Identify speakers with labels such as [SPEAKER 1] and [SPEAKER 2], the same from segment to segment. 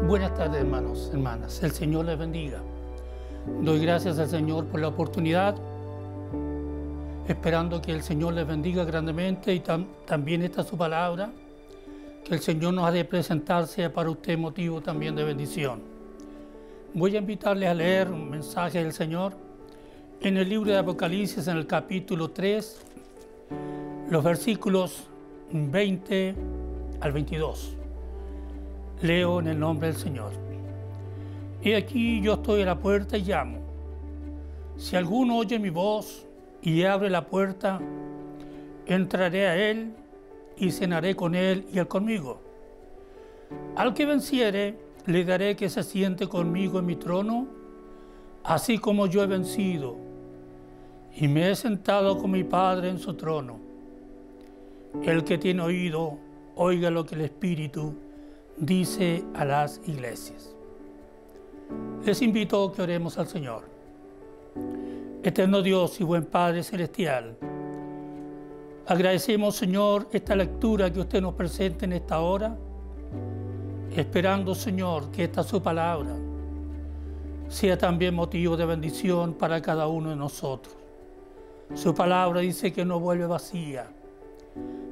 [SPEAKER 1] Buenas tardes, hermanos, hermanas. El Señor les bendiga. Doy gracias al Señor por la oportunidad, esperando que el Señor les bendiga grandemente y también está su palabra, que el Señor nos ha de presentar sea para usted motivo también de bendición. Voy a invitarles a leer un mensaje del Señor en el libro de Apocalipsis, en el capítulo 3, los versículos 20 al 22. Leo en el nombre del Señor. He aquí yo estoy a la puerta y llamo. Si alguno oye mi voz y abre la puerta, entraré a él y cenaré con él y él conmigo. Al que venciere, le daré que se siente conmigo en mi trono, así como yo he vencido y me he sentado con mi Padre en su trono. El que tiene oído, oiga lo que el Espíritu dice a las iglesias. Les invito a que oremos al Señor. Eterno Dios y buen Padre Celestial, agradecemos, Señor, esta lectura que usted nos presenta en esta hora, esperando, Señor, que esta su palabra sea también motivo de bendición para cada uno de nosotros. Su palabra dice que no vuelve vacía,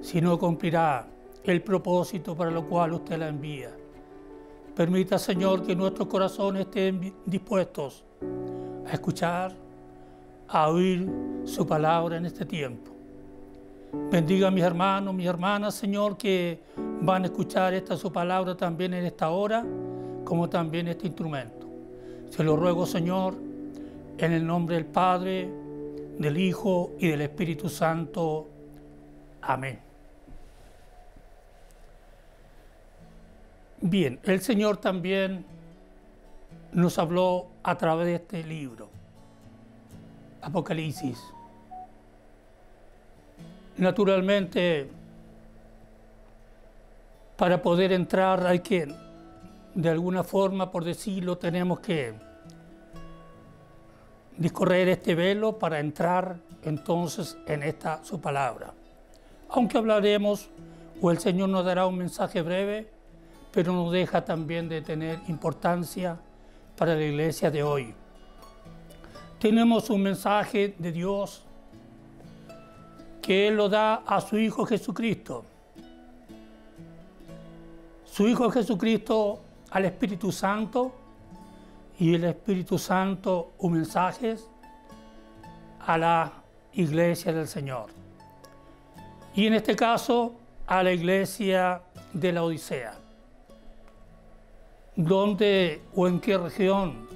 [SPEAKER 1] sino cumplirá el propósito para lo cual usted la envía. Permita, Señor, que nuestros corazones estén dispuestos a escuchar, a oír su palabra en este tiempo. Bendiga a mis hermanos, mis hermanas, Señor, que van a escuchar su palabra también en esta hora, como también este instrumento. Se lo ruego, Señor, en el nombre del Padre, del Hijo y del Espíritu Santo. Amén. Bien, el Señor también nos habló a través de este libro, Apocalipsis. Naturalmente, para poder entrar hay que, de alguna forma, por decirlo, tenemos que discorrer este velo para entrar entonces en esta su palabra. Aunque hablaremos, o el Señor nos dará un mensaje breve, pero nos deja también de tener importancia para la iglesia de hoy. Tenemos un mensaje de Dios que Él lo da a su Hijo Jesucristo. Su Hijo Jesucristo al Espíritu Santo, y el Espíritu Santo un mensaje a la iglesia del Señor. Y en este caso a la iglesia de la Odisea. ¿Dónde o en qué región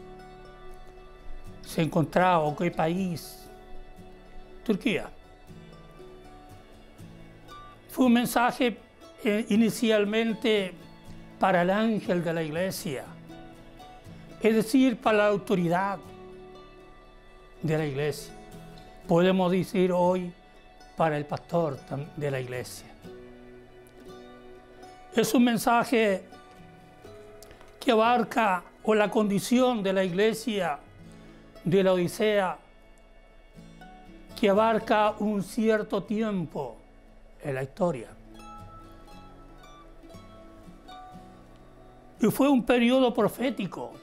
[SPEAKER 1] se encontraba o qué país? Turquía. Fue un mensaje inicialmente para el ángel de la iglesia, es decir, para la autoridad de la iglesia. Podemos decir hoy para el pastor de la iglesia. Es un mensaje que abarca o la condición de la iglesia de la Odisea, que abarca un cierto tiempo en la historia. Y fue un periodo profético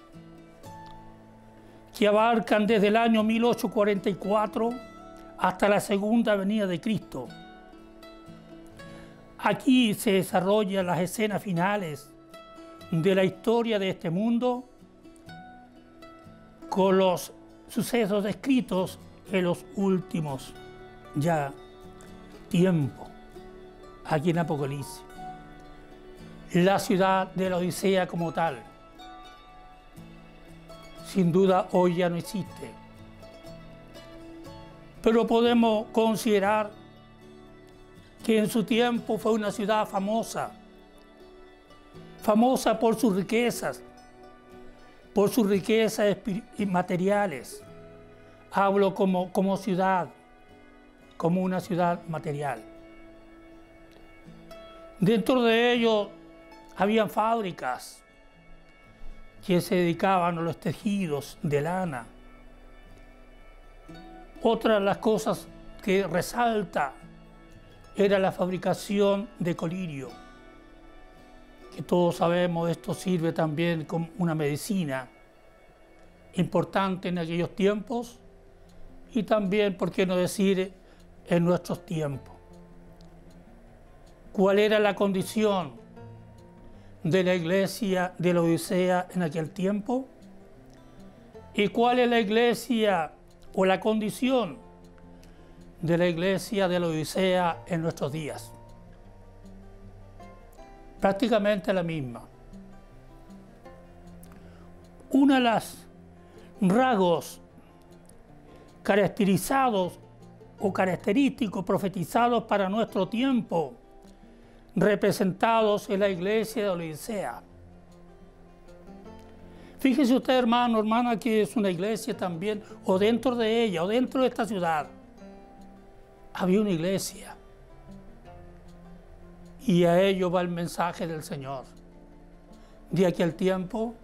[SPEAKER 1] que abarcan desde el año 1844 hasta la segunda venida de Cristo. Aquí se desarrollan las escenas finales de la historia de este mundo, con los sucesos descritos en los últimos ya tiempos, aquí en Apocalipsis. La ciudad de la Odisea como tal, sin duda hoy ya no existe, pero podemos considerar que en su tiempo fue una ciudad famosa por sus riquezas materiales. Hablo como ciudad, como una ciudad material. Dentro de ello habían fábricas que se dedicaban a los tejidos de lana. Otra de las cosas que resalta era la fabricación de colirio, que todos sabemos esto sirve también como una medicina importante en aquellos tiempos y también, por qué no decir, en nuestros tiempos. ¿Cuál era la condición de la iglesia de la Odisea en aquel tiempo? ¿Y cuál es la iglesia o la condición de la iglesia de la Odisea en nuestros días? Prácticamente la misma. Uno de los rasgos caracterizados o característicos profetizados para nuestro tiempo, representados en la iglesia de la Odisea. Fíjese usted, hermano, hermana, que es una iglesia también, o dentro de ella, o dentro de esta ciudad, había una iglesia. Y a ello va el mensaje del Señor. De aquel tiempo,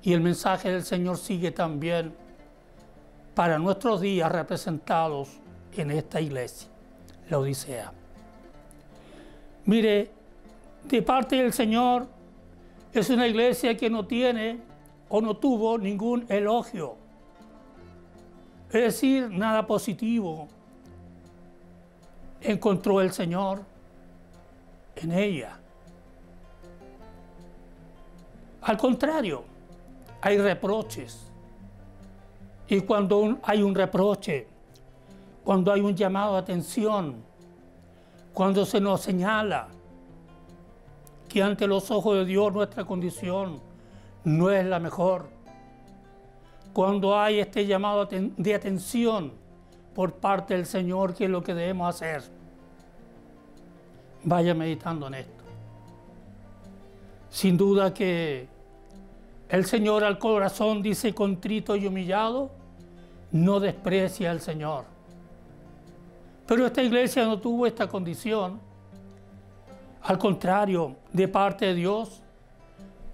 [SPEAKER 1] y el mensaje del Señor sigue también para nuestros días representados en esta iglesia, la Odisea. Mire, de parte del Señor, es una iglesia que no tiene o no tuvo ningún elogio. Es decir, nada positivo encontró el Señor en ella. Al contrario, hay reproches. Y cuando hay un reproche, cuando hay un llamado a atención, cuando se nos señala que ante los ojos de Dios nuestra condición no es la mejor, cuando hay este llamado de atención por parte del Señor, ¿qué es lo que debemos hacer? Vaya meditando en esto. Sin duda que el Señor al corazón, dice, contrito y humillado, no desprecia al Señor. Pero esta iglesia no tuvo esta condición. Al contrario, de parte de Dios,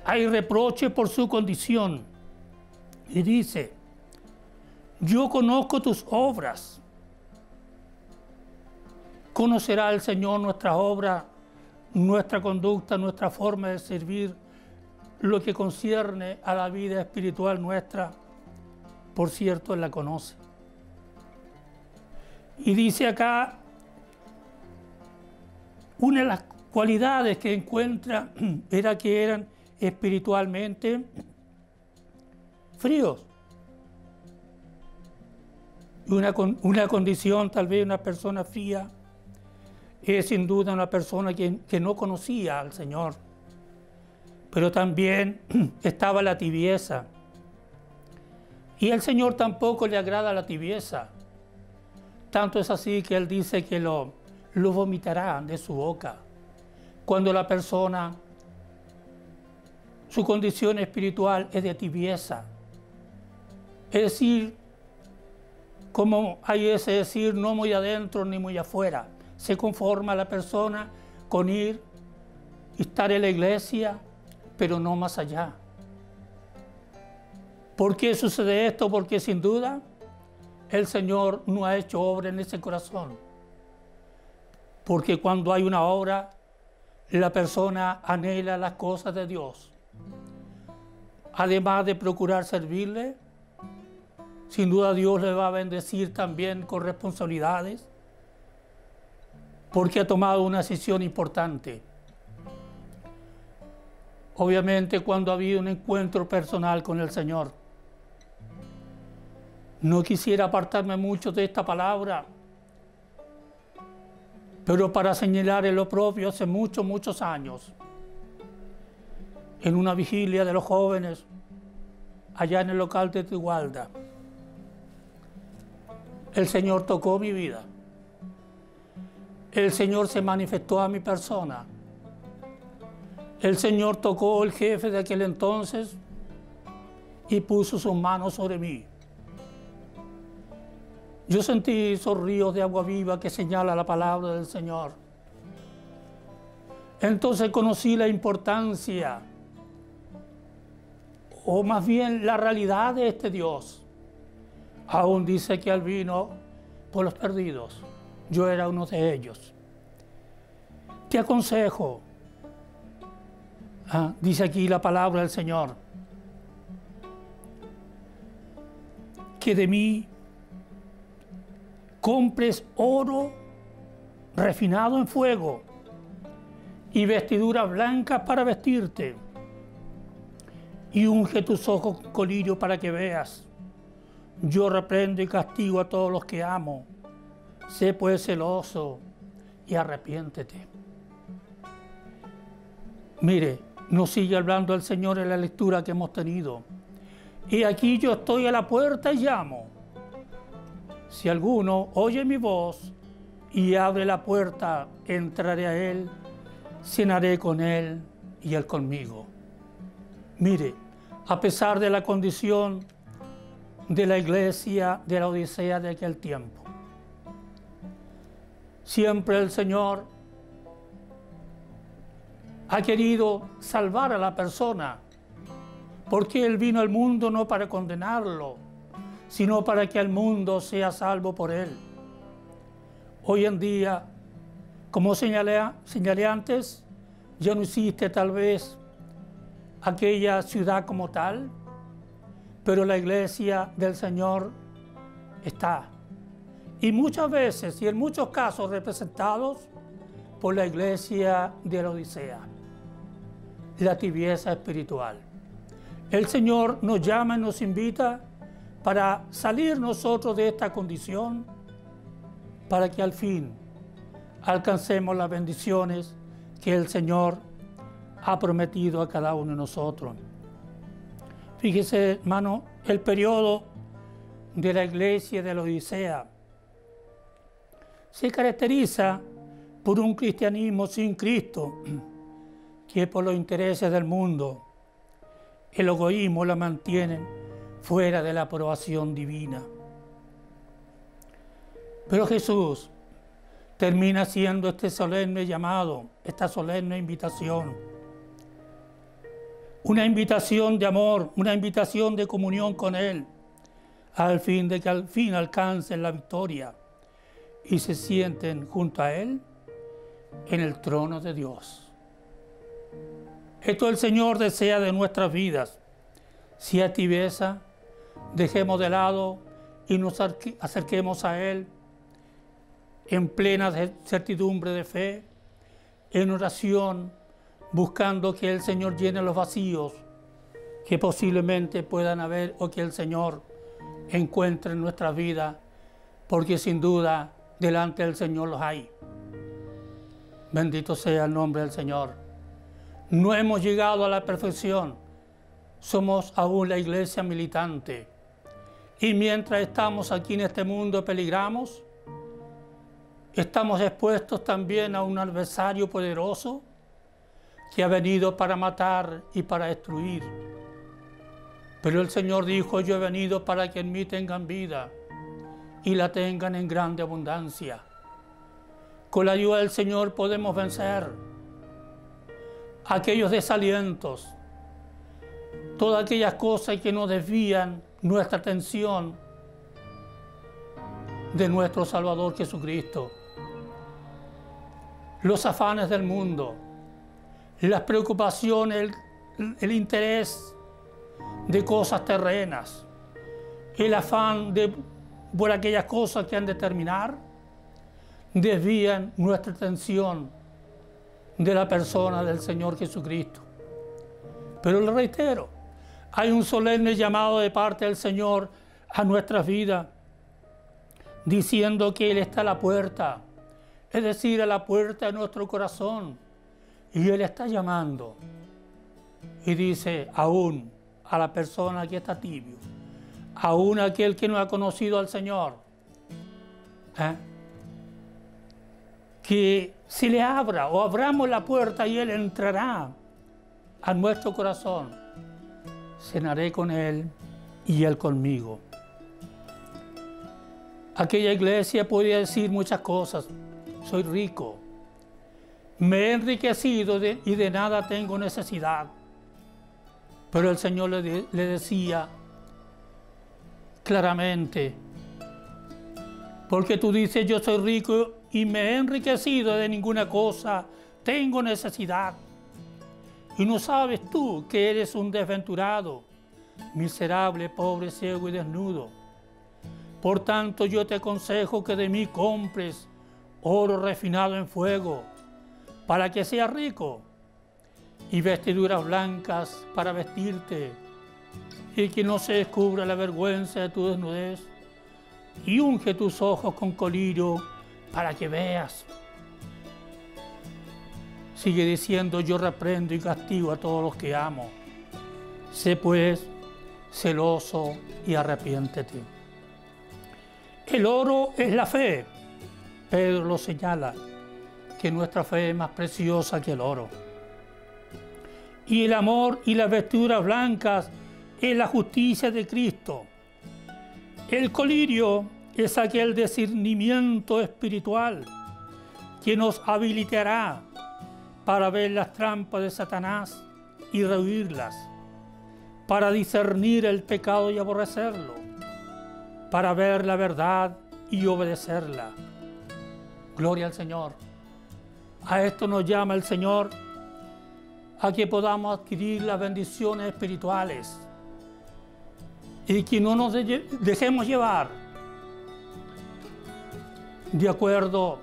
[SPEAKER 1] hay reproche por su condición. Y dice, yo conozco tus obras. Conocerá el Señor nuestra obra, nuestra conducta, nuestra forma de servir, lo que concierne a la vida espiritual nuestra. Por cierto, Él la conoce. Y dice acá, una de las cualidades que encuentra era que eran espiritualmente fríos. Una condición, tal vez una persona fría, es sin duda una persona que no conocía al Señor. Pero también estaba la tibieza. Y al Señor tampoco le agrada la tibieza. Tanto es así que Él dice que lo vomitará de su boca. Cuando la persona, su condición espiritual es de tibieza. Es decir, como hay ese decir, no muy adentro ni muy afuera. Se conforma la persona con ir y estar en la iglesia, pero no más allá. ¿Por qué sucede esto? Porque sin duda el Señor no ha hecho obra en ese corazón. Porque cuando hay una obra, la persona anhela las cosas de Dios. Además de procurar servirle, sin duda Dios le va a bendecir también con responsabilidades, porque ha tomado una decisión importante. Obviamente, cuando ha habido un encuentro personal con el Señor. No quisiera apartarme mucho de esta palabra, pero para señalar en lo propio, hace muchos años, en una vigilia de los jóvenes, allá en el local de Tigualda, el Señor tocó mi vida. El Señor se manifestó a mi persona. El Señor tocó el jefe de aquel entonces y puso sus manos sobre mí. Yo sentí esos ríos de agua viva que señala la palabra del Señor. Entonces conocí la importancia, o más bien la realidad de este Dios. Aún dice que Él vino por los perdidos. Yo era uno de ellos. Te aconsejo Dice aquí la palabra del Señor, que de mí compres oro refinado en fuego y vestiduras blancas para vestirte, y unge tus ojos con colirio para que veas. Yo reprendo y castigo a todos los que amo. Sé pues celoso y arrepiéntete. Mire, nos sigue hablando el Señor en la lectura que hemos tenido. Y aquí yo estoy a la puerta y llamo. Si alguno oye mi voz y abre la puerta, entraré a él, cenaré con él y él conmigo. Mire, a pesar de la condición de la iglesia de la Odisea de aquel tiempo, siempre el Señor ha querido salvar a la persona, porque Él vino al mundo no para condenarlo, sino para que el mundo sea salvo por Él. Hoy en día, como señalé antes, ya no existe tal vez aquella ciudad como tal, pero la iglesia del Señor está. Y muchas veces, y en muchos casos, representados por la iglesia de la Odisea, la tibieza espiritual. El Señor nos llama y nos invita para salir nosotros de esta condición, para que al fin alcancemos las bendiciones que el Señor ha prometido a cada uno de nosotros. Fíjese, hermano, el periodo de la iglesia de la Odisea se caracteriza por un cristianismo sin Cristo, que por los intereses del mundo, el egoísmo la mantienen fuera de la aprobación divina. Pero Jesús termina haciendo este solemne llamado, esta solemne invitación. Una invitación de amor, una invitación de comunión con Él, al fin de que al fin alcancen la victoria y se sienten junto a Él en el trono de Dios. Esto el Señor desea de nuestras vidas. Si hay tibieza, dejemos de lado y nos acerquemos a Él en plena certidumbre de fe, en oración, buscando que el Señor llene los vacíos que posiblemente puedan haber o que el Señor encuentre en nuestra vida, porque sin duda delante del Señor los hay. Bendito sea el nombre del Señor. No hemos llegado a la perfección, somos aún la iglesia militante. Y mientras estamos aquí en este mundo peligramos, estamos expuestos también a un adversario poderoso que ha venido para matar y para destruir. Pero el Señor dijo, yo he venido para que en mí tengan vida y la tengan en grande abundancia. Con la ayuda del Señor podemos vencer aquellos desalientos, todas aquellas cosas que nos desvían nuestra atención de nuestro Salvador Jesucristo. Los afanes del mundo, las preocupaciones, el interés de cosas terrenas, el afán por aquellas cosas que han de terminar, desvían nuestra atención de la persona del Señor Jesucristo. Pero le reitero, hay un solemne llamado de parte del Señor a nuestras vidas, diciendo que Él está a la puerta, es decir, a la puerta de nuestro corazón, y Él está llamando. Y dice, aún a la persona que está tibio, aún aquel que no ha conocido al Señor, que se le abra o abramos la puerta y Él entrará a nuestro corazón. Cenaré con Él y Él conmigo. Aquella iglesia podía decir muchas cosas. Soy rico, me he enriquecido y de nada tengo necesidad. Pero el Señor le decía claramente, porque tú dices, yo soy rico y me he enriquecido, de ninguna cosa tengo necesidad. ¿Y no sabes tú que eres un desventurado, miserable, pobre, ciego y desnudo? Por tanto yo te aconsejo que de mí compres oro refinado en fuego, para que seas rico, y vestiduras blancas para vestirte, y que no se descubra la vergüenza de tu desnudez, y unge tus ojos con colirio para que veas. Sigue diciendo, yo reprendo y castigo a todos los que amo. Sé pues celoso y arrepiéntete. El oro es la fe. Pedro lo señala, que nuestra fe es más preciosa que el oro. Y el amor y las vestiduras blancas es la justicia de Cristo. El colirio es aquel discernimiento espiritual que nos habilitará para ver las trampas de Satanás y rehuirlas, para discernir el pecado y aborrecerlo, para ver la verdad y obedecerla. Gloria al Señor. A esto nos llama el Señor, a que podamos adquirir las bendiciones espirituales y que no nos dejemos llevar de acuerdo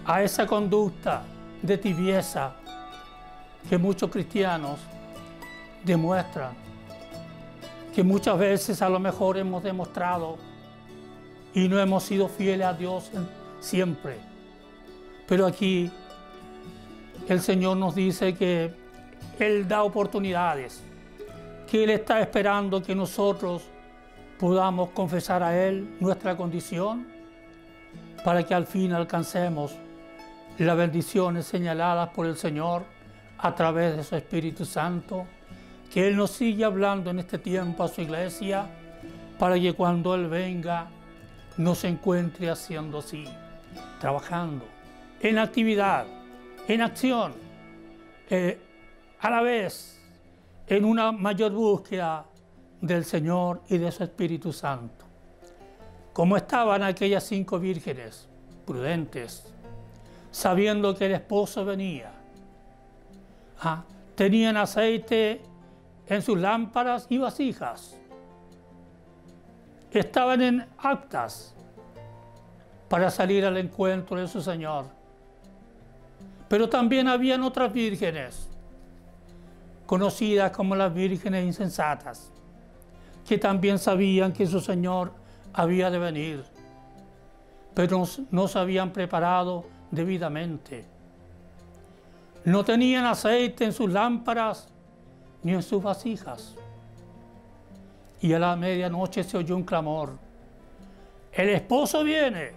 [SPEAKER 1] a esa conducta de tibieza que muchos cristianos demuestran, que muchas veces a lo mejor hemos demostrado y no hemos sido fieles a Dios siempre. Pero aquí el Señor nos dice que Él da oportunidades, que Él está esperando que nosotros podamos confesar a Él nuestra condición para que al fin alcancemos las bendiciones señaladas por el Señor a través de su Espíritu Santo, que Él nos sigue hablando en este tiempo a su iglesia para que cuando Él venga nos encuentre haciendo así, trabajando en actividad, en acción, a la vez en una mayor búsqueda del Señor y de su Espíritu Santo. Como estaban aquellas 5 vírgenes prudentes, sabiendo que el esposo venía. Tenían aceite en sus lámparas y vasijas. Estaban aptas para salir al encuentro de su Señor. Pero también habían otras vírgenes, conocidas como las vírgenes insensatas, que también sabían que su Señor había de venir, pero no se habían preparado debidamente. No tenían aceite en sus lámparas ni en sus vasijas. Y a la medianoche se oyó un clamor: el esposo viene,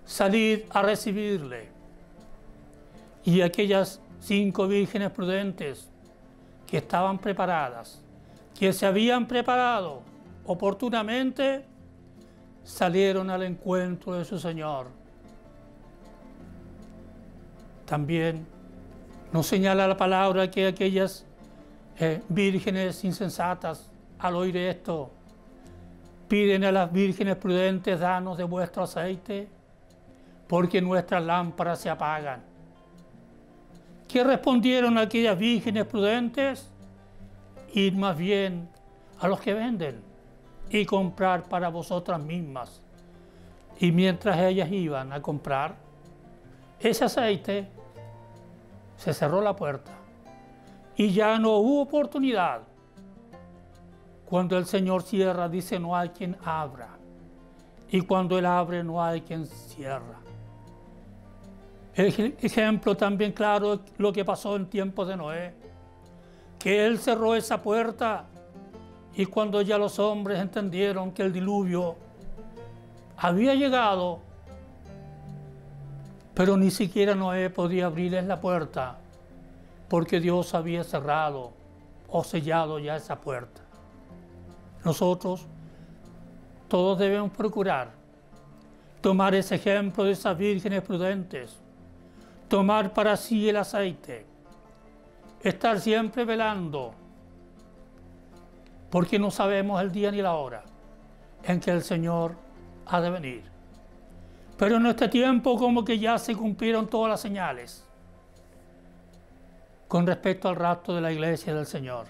[SPEAKER 1] salid a recibirle. Y aquellas 5 vírgenes prudentes que estaban preparadas, que se habían preparado oportunamente, salieron al encuentro de su Señor. También nos señala la palabra que aquellas vírgenes insensatas, al oír esto, piden a las vírgenes prudentes: danos de vuestro aceite, porque nuestras lámparas se apagan. ¿Qué respondieron aquellas vírgenes prudentes? Ir más bien a los que venden y comprar para vosotras mismas. Y mientras ellas iban a comprar ese aceite, se cerró la puerta y ya no hubo oportunidad. Cuando el Señor cierra, dice, no hay quien abra, y cuando Él abre, no hay quien cierra. El ejemplo también claro lo que pasó en tiempos de Noé, que Él cerró esa puerta, y cuando ya los hombres entendieron que el diluvio había llegado, pero ni siquiera Noé podía abrirles la puerta, porque Dios había cerrado o sellado ya esa puerta. Nosotros todos debemos procurar tomar ese ejemplo de esas vírgenes prudentes, tomar para sí el aceite, estar siempre velando, porque no sabemos el día ni la hora en que el Señor ha de venir. Pero en este tiempo como que ya se cumplieron todas las señales. con respecto al rapto de la iglesia del Señor.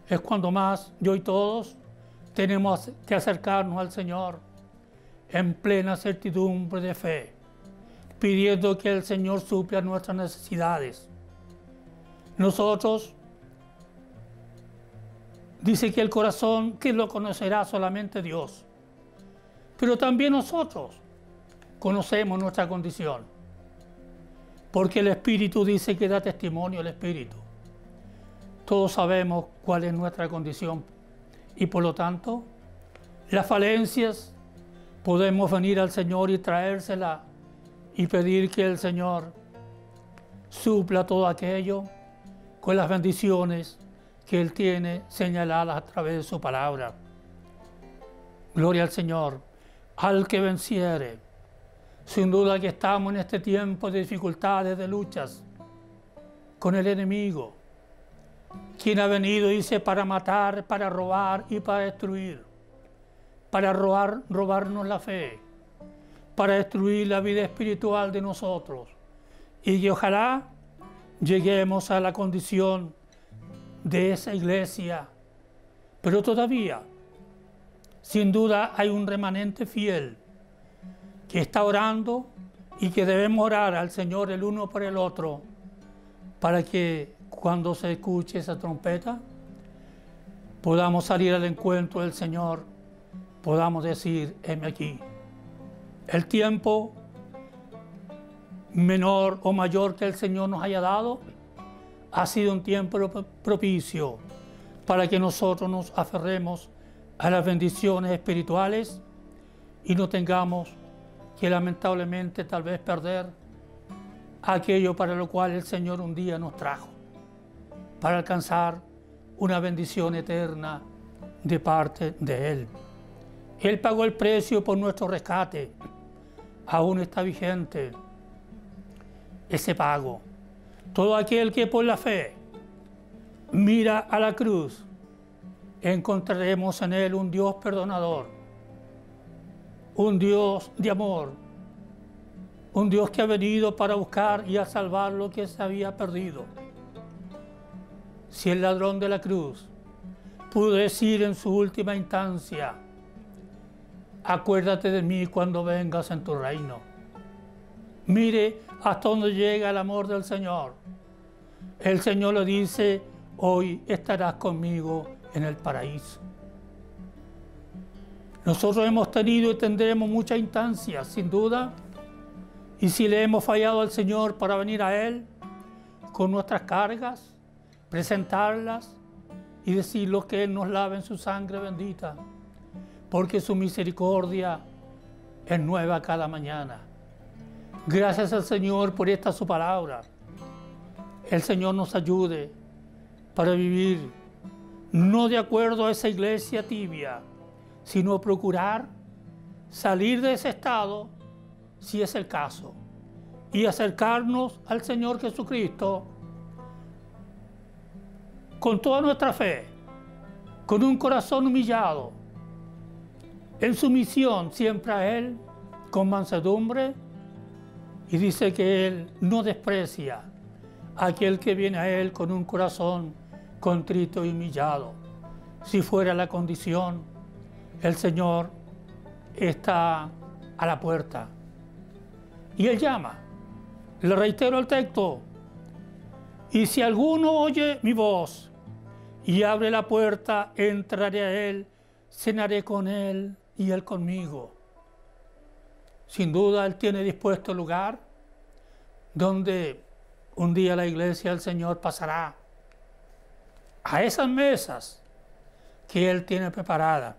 [SPEAKER 1] Es cuando más yo y todos tenemos que acercarnos al Señor en plena certidumbre de fe, pidiendo que el Señor supla nuestras necesidades. Nosotros, dice que el corazón, que lo conocerá solamente Dios, pero también nosotros conocemos nuestra condición, porque el Espíritu dice que da testimonio al Espíritu. Todos sabemos cuál es nuestra condición y por lo tanto, las falencias podemos venir al Señor y traérselas y pedir que el Señor supla todo aquello con las bendiciones que Él tiene señaladas a través de su palabra. Gloria al Señor, al que venciere. Sin duda que estamos en este tiempo de dificultades, de luchas con el enemigo, quien ha venido, dice, para matar, para robar y para destruir, para robarnos la fe, para destruir la vida espiritual de nosotros, y que ojalá lleguemos a la condición de esa iglesia. Pero todavía, sin duda, hay un remanente fiel que está orando y que debemos orar al Señor el uno por el otro para que cuando se escuche esa trompeta podamos salir al encuentro del Señor, podamos decir: heme aquí. El tiempo menor o mayor que el Señor nos haya dado ha sido un tiempo propicio para que nosotros nos aferremos a las bendiciones espirituales y no tengamos que lamentablemente tal vez perder aquello para lo cual el Señor un día nos trajo, para alcanzar una bendición eterna de parte de Él. Él pagó el precio por nuestro rescate. Aún está vigente ese pago. Todo aquel que por la fe mira a la cruz, encontraremos en Él un Dios perdonador, un Dios de amor, un Dios que ha venido para buscar y a salvar lo que se había perdido. Si el ladrón de la cruz pudo decir en su última instancia: acuérdate de mí cuando vengas en tu reino. Mire hasta dónde llega el amor del Señor. El Señor le dice: hoy estarás conmigo en el paraíso. Nosotros hemos tenido y tendremos muchas instancias, sin duda, y si le hemos fallado al Señor para venir a Él con nuestras cargas, presentarlas y decirlo que Él nos lave en su sangre bendita, porque su misericordia es nueva cada mañana. Gracias al Señor por esta su palabra. El Señor nos ayude para vivir no de acuerdo a esa iglesia tibia, sino procurar salir de ese estado, si es el caso, y acercarnos al Señor Jesucristo con toda nuestra fe, con un corazón humillado, en sumisión siempre a Él, con mansedumbre, y dice que Él no desprecia a aquel que viene a Él con un corazón contrito y humillado. Si fuera la condición, el Señor está a la puerta y Él llama. Le reitero el texto: y si alguno oye mi voz y abre la puerta, entraré a Él, cenaré con Él y Él conmigo. Sin duda Él tiene dispuesto lugar donde un día la iglesia del Señor pasará a esas mesas que Él tiene preparadas.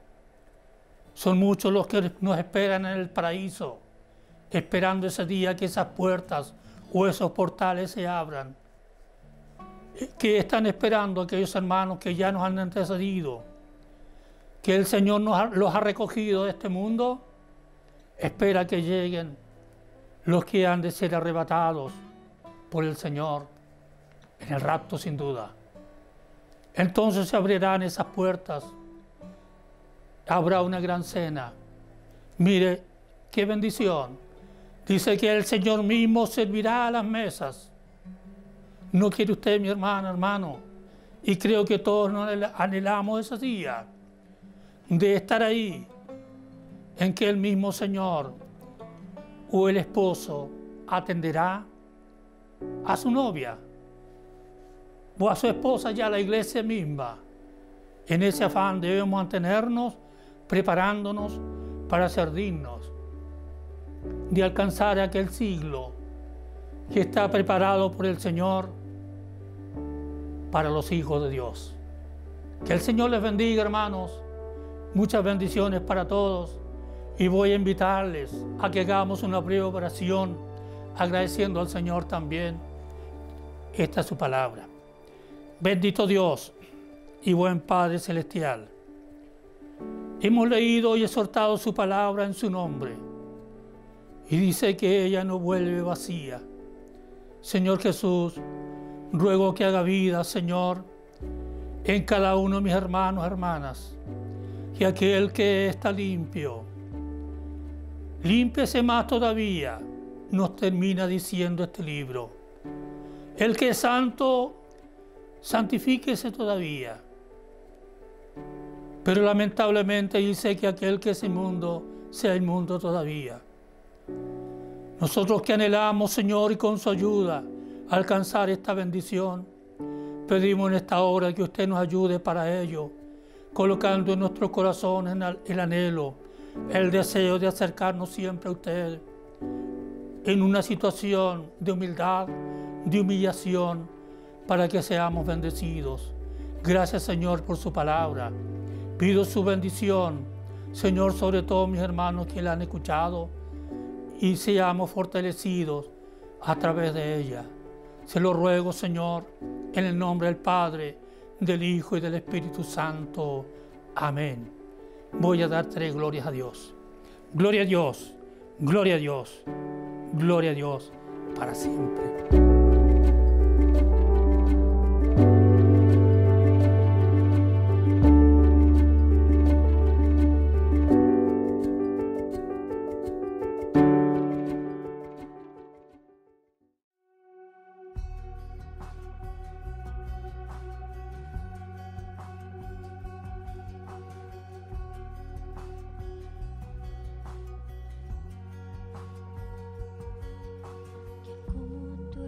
[SPEAKER 1] Son muchos los que nos esperan en el paraíso, esperando ese día que esas puertas o esos portales se abran, que están esperando aquellos hermanos que ya nos han antecedido, que el Señor los ha recogido de este mundo. Espera que lleguen los que han de ser arrebatados por el Señor en el rapto, sin duda. Entonces se abrirán esas puertas, habrá una gran cena. Mire qué bendición. Dice que el Señor mismo servirá a las mesas. ¿No quiere usted, mi hermana, hermano? Y creo que todos nos anhelamos ese día de estar ahí, en que el mismo Señor o el esposo atenderá a su novia o a su esposa ya la iglesia misma. En ese afán debemos mantenernos preparándonos para ser dignos de alcanzar aquel siglo que está preparado por el Señor para los hijos de Dios. Que el Señor les bendiga, hermanos. Muchas bendiciones para todos. Y voy a invitarles a que hagamos una breve oración agradeciendo al Señor también. Esta es su palabra. Bendito Dios y buen Padre Celestial. Hemos leído y exhortado su palabra en su nombre. Y dice que ella no vuelve vacía. Señor Jesús, ruego que haga vida, Señor, en cada uno de mis hermanos, hermanas. Y aquel que está limpio, límpiese más todavía, nos termina diciendo este libro. El que es santo, santifíquese todavía. Pero lamentablemente dice que aquel que es inmundo, sea inmundo todavía. Nosotros que anhelamos, Señor, y con su ayuda, alcanzar esta bendición, pedimos en esta hora que usted nos ayude para ello, colocando en nuestros corazones el anhelo, el deseo de acercarnos siempre a usted, en una situación de humildad, de humillación, para que seamos bendecidos. Gracias, Señor, por su palabra. Pido su bendición, Señor, sobre todo mis hermanos que la han escuchado, y seamos fortalecidos a través de ella. Se lo ruego, Señor, en el nombre del Padre, del Hijo y del Espíritu Santo. Amén. Voy a dar 3 glorias a Dios. Gloria a Dios, gloria a Dios, gloria a Dios para siempre.
[SPEAKER 2] Como tú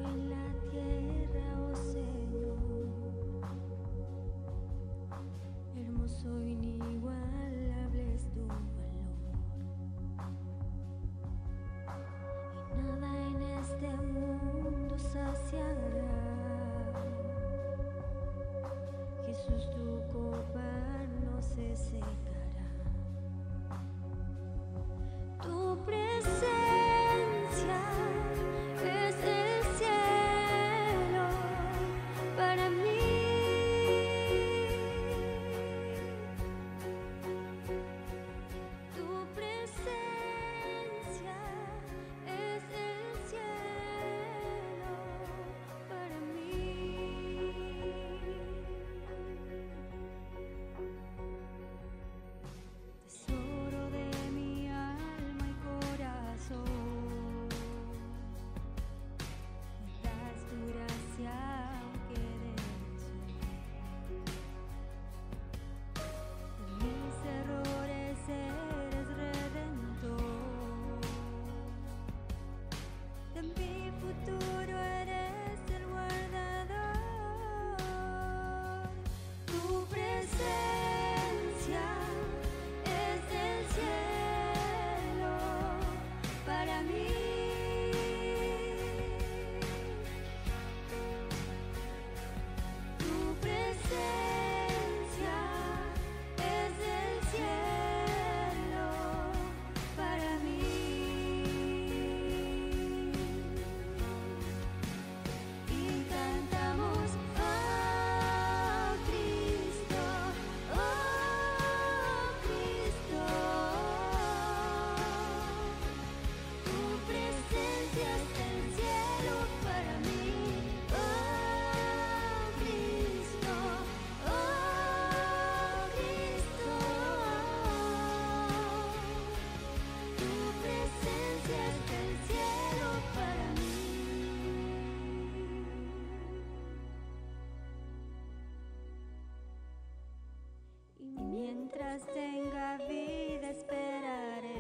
[SPEAKER 2] mientras tenga vida esperaré.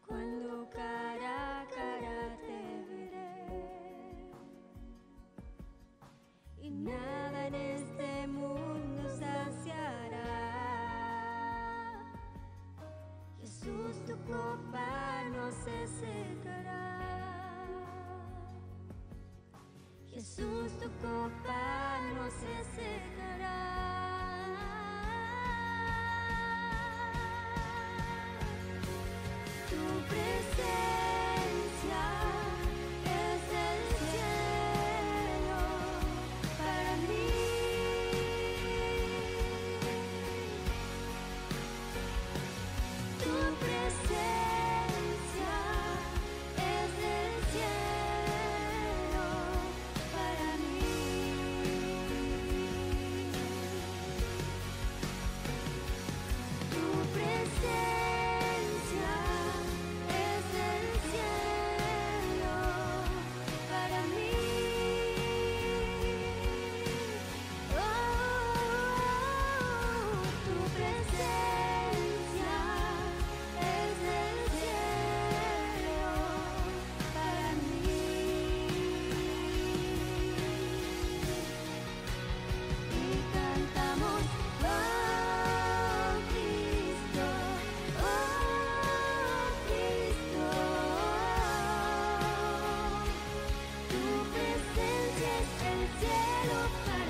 [SPEAKER 2] Cuando cara a cara te veré. Y nada en este mundo saciará. Jesús, tu copa no se secará. Jesús, tu copa no se secará. Tu presencia es el cielo para mí. Tu presencia es el cielo para mí. Tu presencia es el cielo para mí. Oh, tu presencia es el cielo para mí. Y cantamos, oh Cristo, tu presencia es el cielo para mí.